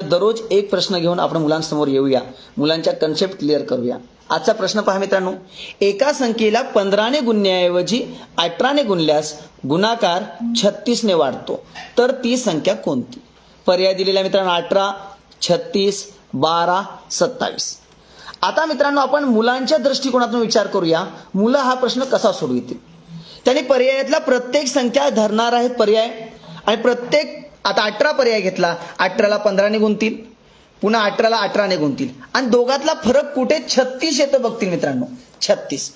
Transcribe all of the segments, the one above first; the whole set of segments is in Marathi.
दररोज एक प्रश्न घेऊन आपण मुलांसमोर येऊया, मुलांच्या कन्सेप्ट क्लिअर करूया. आजचा प्रश्न पहा मित्रांनो, एका संख्येला 15ने गुणण्याऐवजी 18ने गुणल्यास गुणाकार 36ने वाढतो, तर ती संख्या कोणती? पर्याय दिलेला मित्रांनो 18, 36, 12, 27. आता मित्रांनो आपण मुलांच्या दृष्टिकोनातून विचार करूया, मुलं हा प्रश्न कसा सोडवितील. त्यांनी पर्यायातला प्रत्येक संख्या धरणार आहेत पर्याय आणि प्रत्येक आता 18 पर्याय घेतला, 18ला 15ने गुणतील, पुन्हा 18ला 18ने गुणतील आणि दोघातला फरक कुठे 36 येतं बघतील मित्रांनो, 36.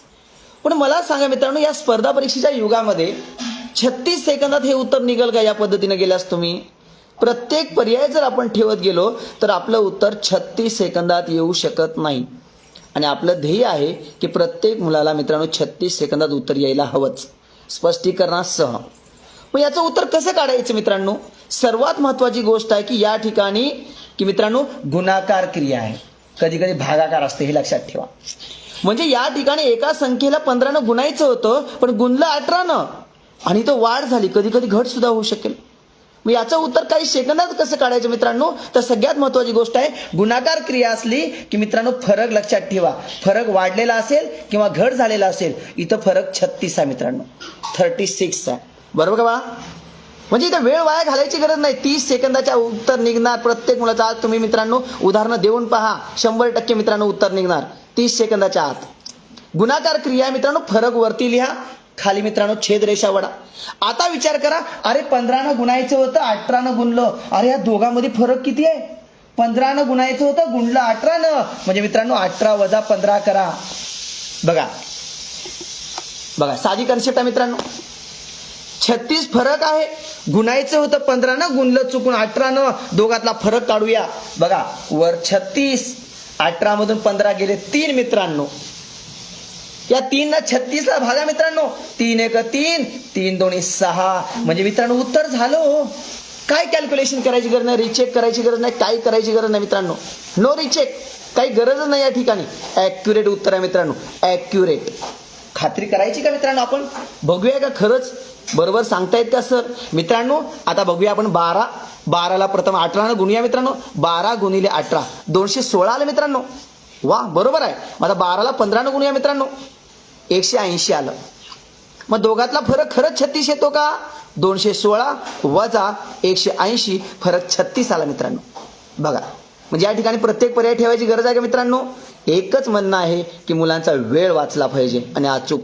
पण मला सांगा मित्रांनो, या स्पर्धा परीक्षेच्या युगामध्ये 36 सेकंदात हे उत्तर निघेल का? या पद्धतीने गेल्यास तुम्ही प्रत्येक पर्याय जर आपण ठेवत गेलो तर आपलं उत्तर 36 सेकंदात येऊ शकत नाही. आणि आपलं ध्येय आहे की प्रत्येक मुलाला मित्रांनो 36 सेकंदात उत्तर यायला हवंच, स्पष्टीकरणासह. मग याचं उत्तर कसं काढायचं मित्रांनो? सर्वात महत्वाची गोष्ट आहे की या ठिकाणी की मित्रांनो गुणाकार क्रिया आहे, कधी कधी भागाकार असते, हे लक्षात ठेवा. म्हणजे या ठिकाणी एका संख्येला 15ने गुणायचं होतं पण गुणलं 18ने आणि तो वाढ झाली, कधी कधी घट सुद्धा होऊ शकेल. मग याचं उत्तर काही सेकंदात कसं काढायचं मित्रांनो? तर सगळ्यात महत्वाची गोष्ट आहे, गुणाकार क्रिया असली की मित्रांनो फरक लक्षात ठेवा, फरक वाढलेला असेल किंवा घट झालेला असेल, इथं फरक 36 आहे मित्रांनो, 36 आहे. बरोबर का बा? म्हणजे इथं वेळ वाया घालायची गरज नाही, 30 सेकंदाच्या उत्तर निघणार प्रत्येक मुलाचा. आज तुम्ही मित्रांनो उदाहरणं देऊन पहा, 100% मित्रांनो उत्तर निघणार 30 सेकंदाच्या आत. गुणाकार क्रिया मित्रांनो, फरक वरती लिहा, खाली मित्रांनो छेद रेषा वडा. आता विचार करा, अरे 15ने गुणायचं होतं 18ने गुणलं, अरे या दोघांमध्ये फरक किती आहे? 15ने गुणायचं होतं गुणलं 18ने, म्हणजे मित्रांनो 18 वजा 15 करा. बघा बघा साधी कन्सेप्ट आहे मित्रांनो. 36 फरक आहे, गुणायचं होतं 15ने, गुणलं चुकून 18ने, दोघातला फरक काढूया. बघा वर 36, 18 मधून 15 गेले 3 मित्रांनो. या 3 ना 36 ला भागा मित्रांनो, 3 1 3, 3 2 6, म्हणजे मित्रांनो उत्तर झालं हो. काय कॅल्क्युलेशन करायची गरज नाही, रिचेक करायची गरज नाही, काय करायची गरज नाही मित्रांनो, नो रिचेक, काही गरजच नाही या ठिकाणी. ॲक्युरेट उत्तर आहे मित्रांनो, ॲक्युरेट. खात्री करायची का मित्रांनो? आपण बघूया का खरंच बरोबर सांगतायत का सर? मित्रांनो आता बघूया आपण 12ला प्रथम 18ने गुणूया मित्रांनो. 12 गुणिले 18 216 आले मित्रांनो. वा बरोबर आहे. मग आता 12ला 15ने गुणूया मित्रांनो, 180 आलं. मग दोघातला फरक खरंच 36 येतो का? 216 वजा 180, फरक 36 आला मित्रांनो. बघा म्हणजे या ठिकाणी प्रत्येक पर्याय ठेवायची गरज आहे का मित्रांनो? एकच म्हणणं आहे की मुलांचा वेळ वाचला पाहिजे आणि अचूक